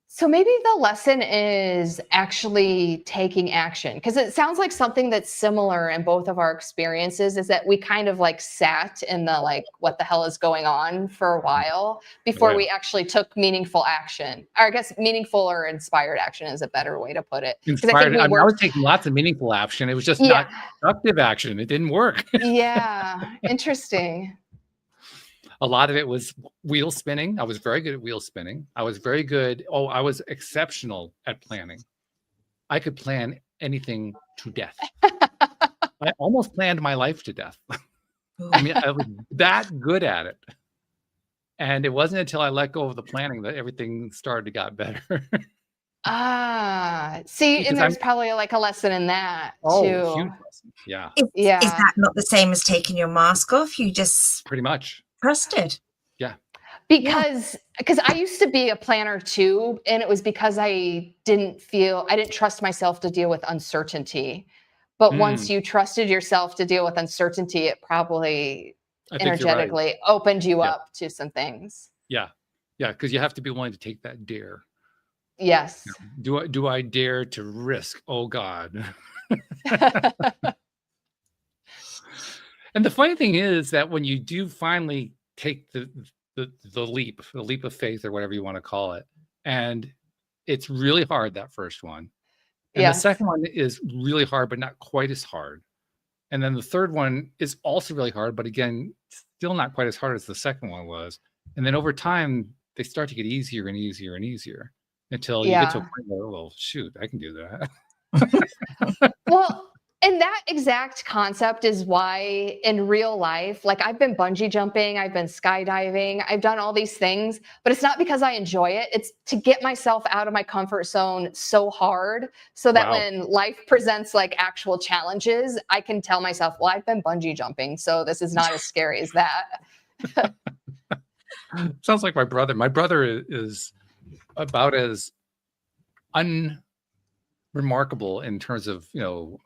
So maybe the lesson is actually taking action, because it sounds like something that's similar in both of our experiences is that we kind of like sat in the like, what the hell is going on for a while before we actually took meaningful action. Or I guess meaningful or inspired action is a better way to put it. Inspired. I was taking lots of meaningful action. It was just not productive action. It didn't work. Yeah. Interesting. A lot of it was wheel spinning. I was very good at wheel spinning. I was very good. Oh, I was exceptional at planning. I could plan anything to death. I almost planned my life to death. I mean, I was that good at it. And it wasn't until I let go of the planning that everything started to get better. See, Because and there's probably like a lesson in that too. Huge lesson. Yeah. Is that not the same as taking your mask off? You just pretty much trusted. Yeah. Because I used to be a planner too, and it was because I didn't trust myself to deal with uncertainty. But once you trusted yourself to deal with uncertainty, it probably energetically opened you up to some things. Yeah. Yeah. Because you have to be willing to take that dare. Yes. Do I dare to risk? Oh God. And the funny thing is that when you do finally take the leap of faith, or whatever you want to call it, and it's really hard, that first one. And the second one is really hard, but not quite as hard. And then the third one is also really hard, but again, still not quite as hard as the second one was. And then over time, they start to get easier and easier and easier until you get to a point where, well, shoot, I can do that. Well, and that exact concept is why in real life, like I've been bungee jumping, I've been skydiving, I've done all these things, but it's not because I enjoy it. It's to get myself out of my comfort zone so hard so that when life presents like actual challenges, I can tell myself, well, I've been bungee jumping, so this is not as scary as that. Sounds like my brother. My brother is about as remarkable in terms of,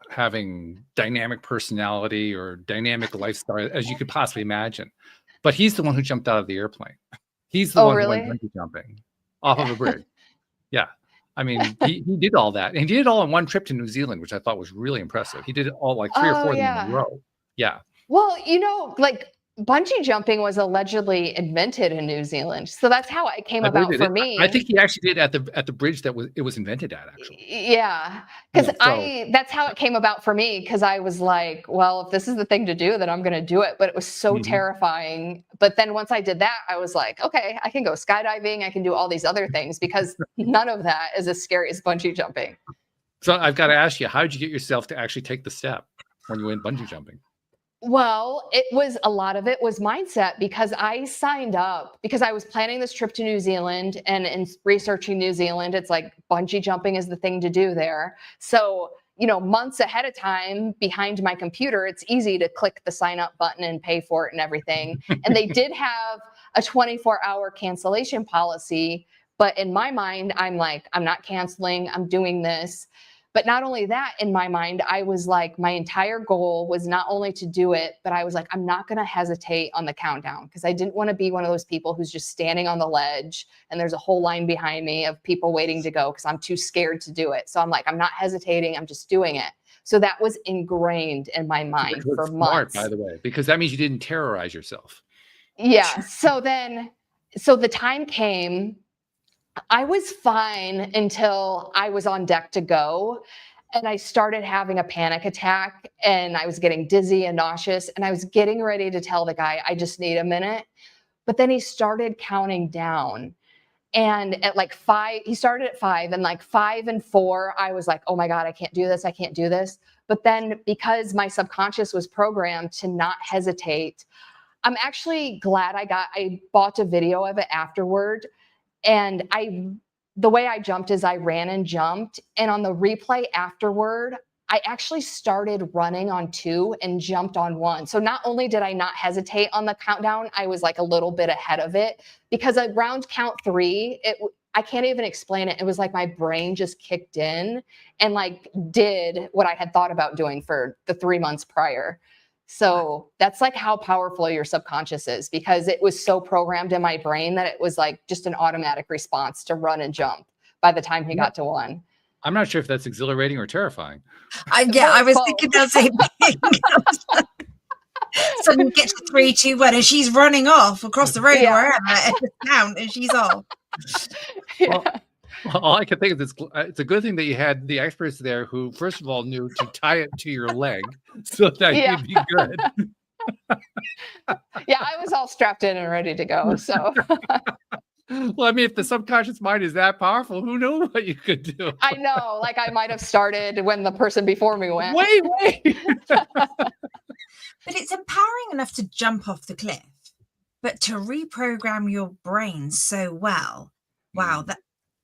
having dynamic personality or dynamic lifestyle as you could possibly imagine. But he's the one who jumped out of the airplane. He's the one who went bungee jumping off of a bridge. Yeah. I mean, he did all that, and he did it all in one trip to New Zealand, which I thought was really impressive. He did it all like 3 or 4 of them in a yeah. row. Yeah. Well, like bungee jumping was allegedly invented in New Zealand. So that's how it came I believe about it for is. me. I think he actually did at the bridge that it was invented at, actually. Yeah. Because So that's how it came about for me. Because I was like, well, if this is the thing to do, then I'm going to do it. But it was so terrifying. But then once I did that, I was like, okay, I can go skydiving. I can do all these other things because none of that is as scary as bungee jumping. So I've got to ask you, how did you get yourself to actually take the step when you went bungee jumping? Well, a lot of it was mindset because I signed up because I was planning this trip to New Zealand and in researching New Zealand, it's like bungee jumping is the thing to do there. So, months ahead of time behind my computer, it's easy to click the sign up button and pay for it and everything. And they did have a 24-hour cancellation policy. But in my mind, I'm like, I'm not canceling, I'm doing this. But not only that, in my mind, I was like, my entire goal was not only to do it, but I was like, I'm not going to hesitate on the countdown because I didn't want to be one of those people who's just standing on the ledge and there's a whole line behind me of people waiting to go because I'm too scared to do it. So I'm like, I'm not hesitating. I'm just doing it. So that was ingrained in my mind for months. Smart, by the way, because that means you didn't terrorize yourself. Yeah. So the time came. I was fine until I was on deck to go and I started having a panic attack and I was getting dizzy and nauseous and I was getting ready to tell the guy, I just need a minute. But then he started counting down and at like 5, he started at 5 and like 5 and 4, I was like, oh my God, I can't do this. I can't do this. But then because my subconscious was programmed to not hesitate, I'm actually glad I bought a video of it afterward. And the way I jumped is I ran and jumped. And on the replay afterward, I actually started running on 2 and jumped on 1. So not only did I not hesitate on the countdown, I was like a little bit ahead of it because around count 3, I can't even explain it. It was like my brain just kicked in and like did what I had thought about doing for the 3 months prior. So that's like how powerful your subconscious is because it was so programmed in my brain that it was like just an automatic response to run and jump by the time he got to 1. I'm not sure if that's exhilarating or terrifying. I was thinking the same thing. So you get to 3, 2, 1, and she's running off across the road or wherever, and just count, and she's off. Well, all I can think is it's a good thing that you had the experts there who, first of all, knew to tie it to your leg so that you'd be good. Yeah, I was all strapped in and ready to go. So, well, I mean, if the subconscious mind is that powerful, who knows what you could do? I know, like I might have started when the person before me went. Wait. But it's empowering enough to jump off the cliff, but to reprogram your brain so well, wow,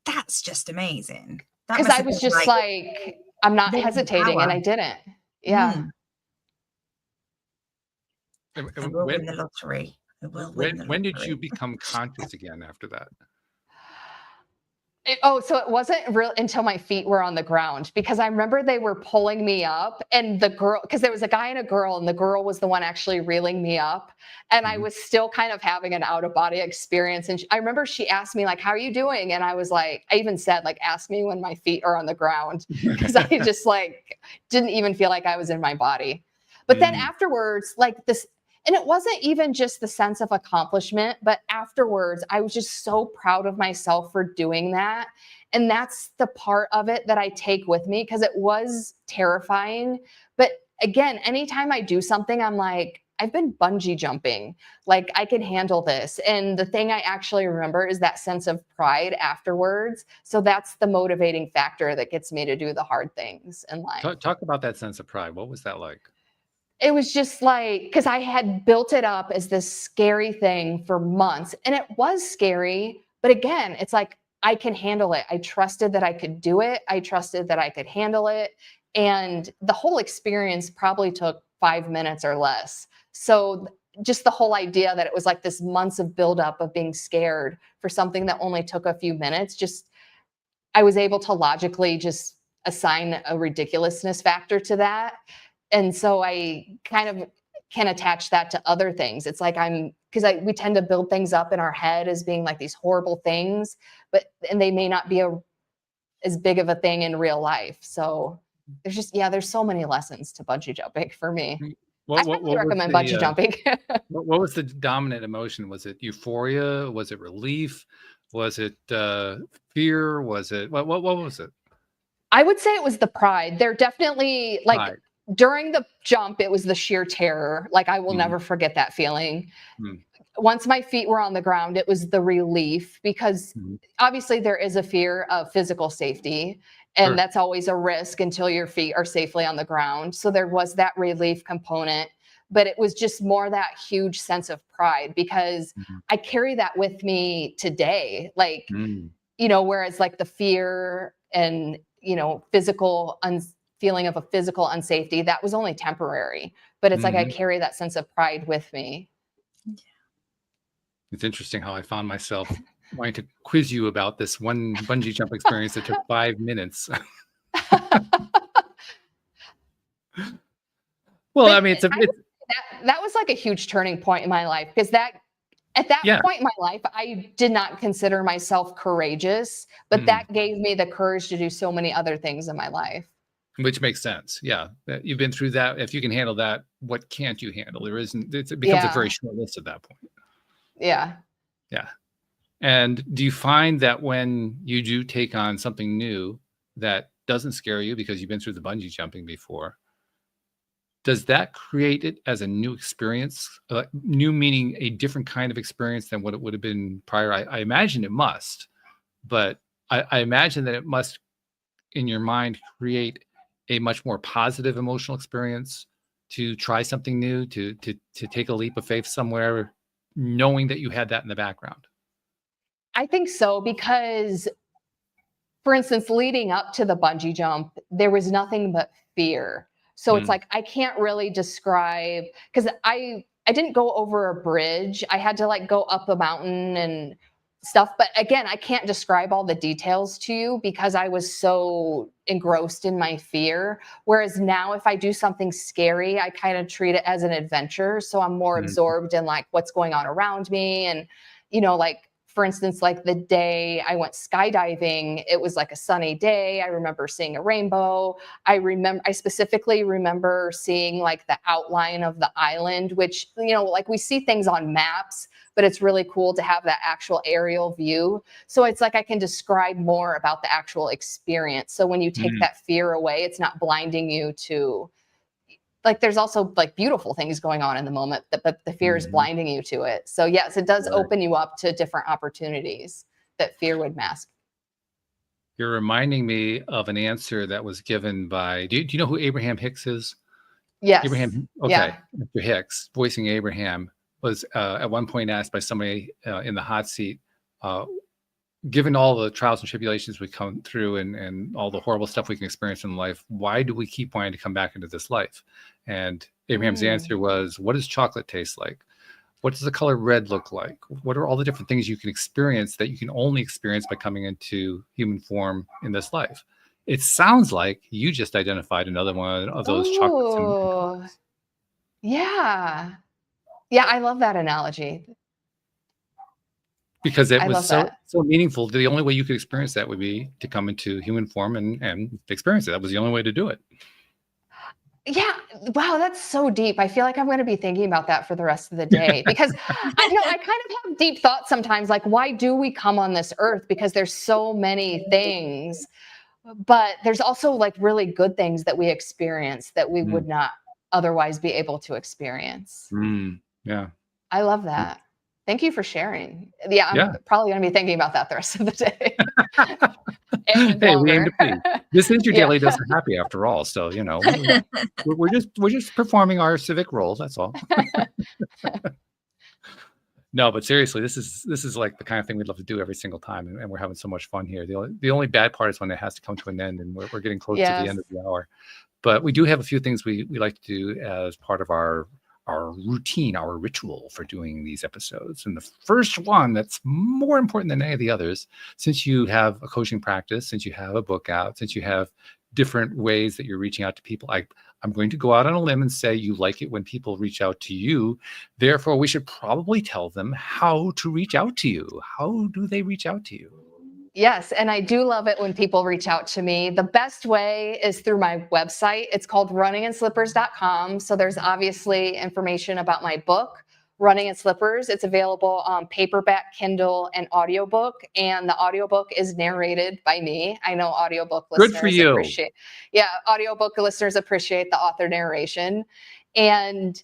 that's just amazing. Because I was just like, I'm not hesitating, and I didn't. Yeah. I will win the lottery. When did you become conscious again after that? So it wasn't real until my feet were on the ground because I remember they were pulling me up and the girl, because there was a guy and a girl and the girl was the one actually reeling me up. And I was still kind of having an out of body experience. And I remember she asked me like, how are you doing? And I was like, I even said like, ask me when my feet are on the ground because I just like, didn't even feel like I was in my body. But then afterwards, like this, and it wasn't even just the sense of accomplishment, but afterwards, I was just so proud of myself for doing that. And that's the part of it that I take with me because it was terrifying. But again, anytime I do something, I'm like, I've been bungee jumping, like I can handle this. And the thing I actually remember is that sense of pride afterwards. So that's the motivating factor that gets me to do the hard things in life. Talk about that sense of pride. What was that like? It was just like, because I had built it up as this scary thing for months and it was scary. But again, it's like, I can handle it. I trusted that I could do it. I trusted that I could handle it. And the whole experience probably took 5 minutes or less. So just the whole idea that it was like this months of buildup of being scared for something that only took a few minutes, just I was able to logically just assign a ridiculousness factor to that. And so I kind of can attach that to other things. It's like we tend to build things up in our head as being like these horrible things, and they may not be as big of a thing in real life. So there's so many lessons to bungee jumping for me. I highly recommend bungee jumping. What was the dominant emotion? Was it euphoria? Was it relief? Was it fear? Was it what was it? I would say it was the pride. There definitely Pride. During the jump, it was the sheer terror. Like I will never forget that feeling. Once my feet were on the ground, it was the relief, because obviously there is a fear of physical safety, and that's always a risk until your feet are safely on the ground. So there was that relief component, but it was just more that huge sense of pride, because I carry that with me today. Like, whereas like the fear and, physical feeling of a physical unsafety, that was only temporary, but it's like I carry that sense of pride with me. It's interesting how I found myself wanting to quiz you about this one bungee jump experience that took 5 minutes. Well, I mean, that was like a huge turning point in my life, because at that point in my life, I did not consider myself courageous, but that gave me the courage to do so many other things in my life. Which makes sense. Yeah. You've been through that. If you can handle that, what can't you handle? It becomes a very short list at that point. Yeah. Yeah. And do you find that when you do take on something new that doesn't scare you because you've been through the bungee jumping before, does that create it as a new experience? New meaning a different kind of experience than what it would have been prior? I imagine it must, but I imagine that it must, in your mind, create a much more positive emotional experience to try something new, to take a leap of faith somewhere, knowing that you had that in the background. I think so, because, for instance, leading up to the bungee jump, there was nothing but fear. So it's like, I can't really describe, because I didn't go over a bridge. I had to like go up a mountain and stuff. But again, I can't describe all the details to you because I was so engrossed in my fear. Whereas now, if I do something scary, I kind of treat it as an adventure. So I'm more absorbed in like what's going on around me. And, like, for instance, like the day I went skydiving, it was like a sunny day. I remember seeing a rainbow. I specifically remember seeing like the outline of the island, which, like we see things on maps, but it's really cool to have that actual aerial view. So it's like I can describe more about the actual experience. So when you take that fear away, it's not blinding you to, like, there's also like beautiful things going on in the moment, but the fear is blinding you to it. So yes, it does open you up to different opportunities that fear would mask. You're reminding me of an answer that was given by, do you know who Abraham Hicks is? Yes. Abraham, okay. Yeah. Mr. Hicks, voicing Abraham, was at one point asked by somebody in the hot seat, given all the trials and tribulations we come through and all the horrible stuff we can experience in life, why do we keep wanting to come back into this life? And Abraham's answer was, what does chocolate taste like? What does the color red look like? What are all the different things you can experience that you can only experience by coming into human form in this life? It sounds like you just identified another one of those chocolates. Yeah. Yeah, I love that analogy. Because it was so meaningful. The only way you could experience that would be to come into human form and experience it. That was the only way to do it. Yeah. Wow, that's so deep. I feel like I'm going to be thinking about that for the rest of the day, because I kind of have deep thoughts sometimes, like, why do we come on this earth? Because there's so many things, but there's also like really good things that we experience that we would not otherwise be able to experience. Yeah. I love that. Thank you for sharing. Yeah, I'm probably going to be thinking about that the rest of the day. Hey, we aim to be. This is your daily dose of happy, after all. So we're just performing our civic role. That's all. No, but seriously, this is like the kind of thing we'd love to do every single time, and we're having so much fun here. The only bad part is when it has to come to an end, and we're getting close to the end of the hour. But we do have a few things we like to do as part of our routine, our ritual for doing these episodes. And the first one that's more important than any of the others, since you have a coaching practice, since you have a book out, since you have different ways that you're reaching out to people, I'm going to go out on a limb and say you like it when people reach out to you. Therefore, we should probably tell them how to reach out to you. How do they reach out to you? Yes, and I do love it when people reach out to me. The best way is through my website. It's called runninginslippers.com. So there's obviously information about my book, Running in Slippers. It's available on paperback, Kindle, and audiobook. And the audiobook is narrated by me. I know audiobook Good listeners for you. audiobook listeners appreciate the author narration. And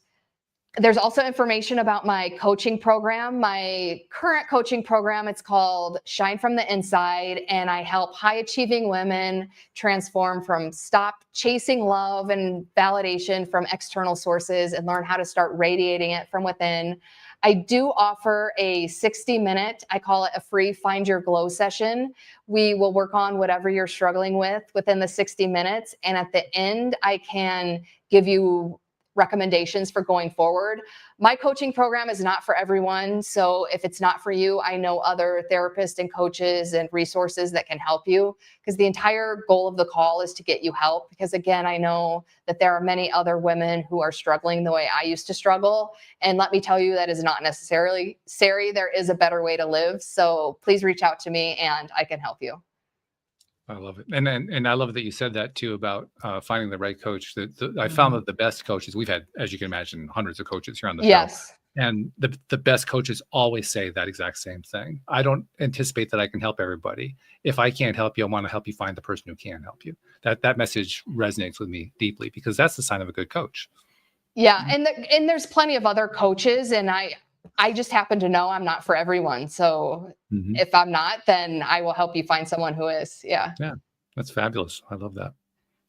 there's also information about my coaching program, my current coaching program. It's called Shine from the Inside, and I help high achieving women transform from stop chasing love and validation from external sources and learn how to start radiating it from within. I do offer a 60-minute, I call it a free Find Your Glow session. We will work on whatever you're struggling with within the 60 minutes. And at the end, I can give you recommendations for going forward. My coaching program is not for everyone. So if it's not for you, I know other therapists and coaches and resources that can help you, because the entire goal of the call is to get you help. Because again, I know that there are many other women who are struggling the way I used to struggle. And let me tell you, that is not necessarily Sari. There is a better way to live. So please reach out to me and I can help you. I love it. And I love that you said that too about finding the right coach. I found that the best coaches, we've had, as you can imagine, hundreds of coaches here on the show. Yes. And the best coaches always say that exact same thing. I don't anticipate that I can help everybody. If I can't help you, I want to help you find the person who can help you. That message resonates with me deeply, because that's the sign of a good coach. Yeah. And there's plenty of other coaches, and I just happen to know I'm not for everyone. So if I'm not, then I will help you find someone who is. Yeah. Yeah. That's fabulous. I love that.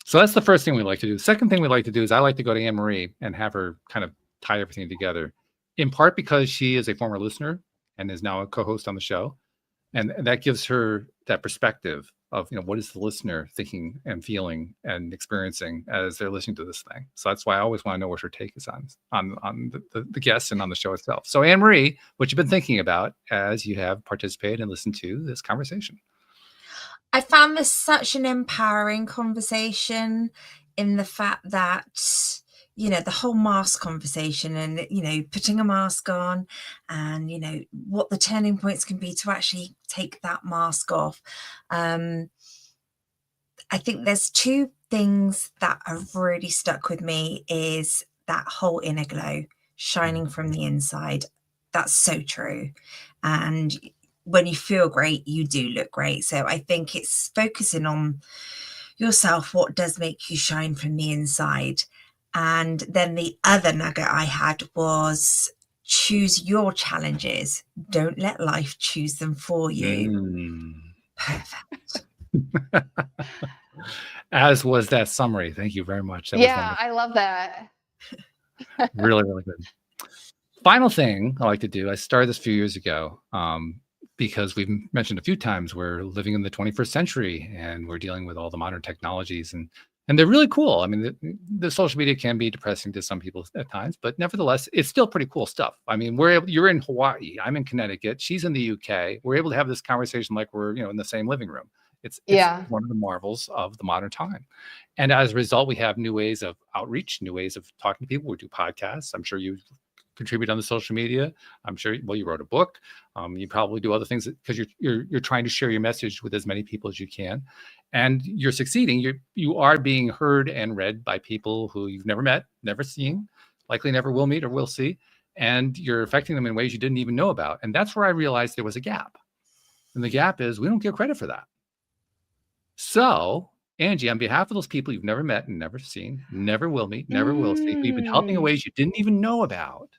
So that's the first thing we like to do. The second thing we like to do is I like to go to Anne-Marie and have her kind of tie everything together, in part because she is a former listener and is now a co-host on the show. And that gives her that perspective of, what is the listener thinking and feeling and experiencing as they're listening to this thing. So that's why I always want to know what her take is on the guests and on the show itself. So Anne-Marie, what you've been thinking about as you have participated and listened to this conversation? I found this such an empowering conversation, in the fact that, the whole mask conversation and, putting a mask on and, what the turning points can be to actually take that mask off. I think there's two things that have really stuck with me, is that whole inner glow, shining from the inside. That's so true. And when you feel great, you do look great. So I think it's focusing on yourself, what does make you shine from the inside. And then the other nugget I had was, choose your challenges. Don't let life choose them for you. Perfect. As was that summary. Thank you very much. That was I love that. really, really good. Final thing I like to do, I started this a few years ago, because we've mentioned a few times we're living in the 21st century and we're dealing with all the modern technologies, and they're really cool. I mean, the social media can be depressing to some people at times, but nevertheless, it's still pretty cool stuff. I mean, you're in Hawaii, I'm in Connecticut, she's in the UK. We're able to have this conversation like we're, in the same living room. It's one of the marvels of the modern time. And as a result, we have new ways of outreach, new ways of talking to people. We do podcasts. I'm sure you contribute on the social media. I'm sure, you wrote a book. You probably do other things because you're trying to share your message with as many people as you can. And you're succeeding. You are being heard and read by people who you've never met, never seen, likely never will meet or will see. And you're affecting them in ways you didn't even know about. And that's where I realized there was a gap. And the gap is we don't get credit for that. So, Angie, on behalf of those people you've never met and never seen, never will meet, never will see, we've been helping in ways you didn't even know about,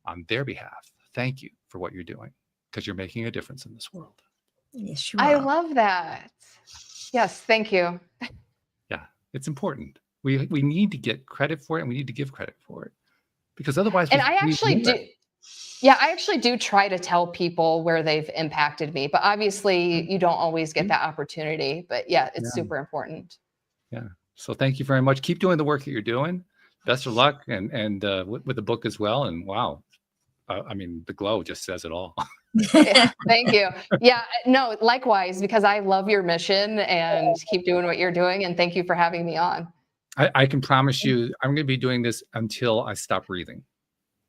on their behalf, thank you for what you're doing, because you're making a difference in this world. Yes, you are. I love that. Yes, thank you. Yeah, it's important. We need to get credit for it, and we need to give credit for it, because otherwise. And I actually do try to tell people where they've impacted me, but obviously you don't always get that opportunity. But it's super important. Yeah. So thank you very much. Keep doing the work that you're doing. Best of luck, and with the book as well. And wow, I mean, the glow just says it all. Thank you. Yeah, no, likewise, because I love your mission, and keep doing what you're doing. And thank you for having me on. I can promise you, I'm going to be doing this until I stop breathing.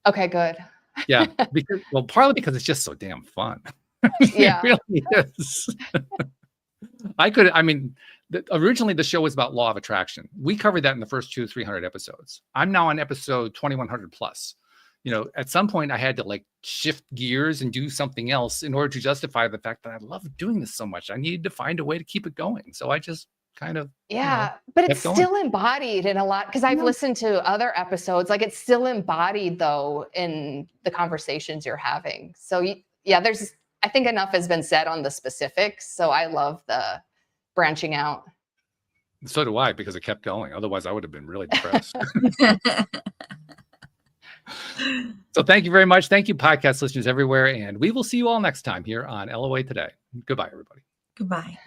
Okay, good. Yeah, partly because it's just so damn fun. Yeah. It really is. I mean, originally the show was about law of attraction. We covered that in the first 200-300 episodes. I'm now on episode 2100 plus. You know, at some point I had to like shift gears and do something else in order to justify the fact that I love doing this so much. I needed to find a way to keep it going. So I just kind of, but it's kept going. still embodied in a lot, because I've listened to other episodes, like it's still embodied though in the conversations you're having. So I think enough has been said on the specifics. So I love the branching out. So do I, because it kept going. Otherwise I would have been really depressed. So thank you very much. Thank you, podcast listeners everywhere. And we will see you all next time here on LOA Today. Goodbye, everybody. Goodbye.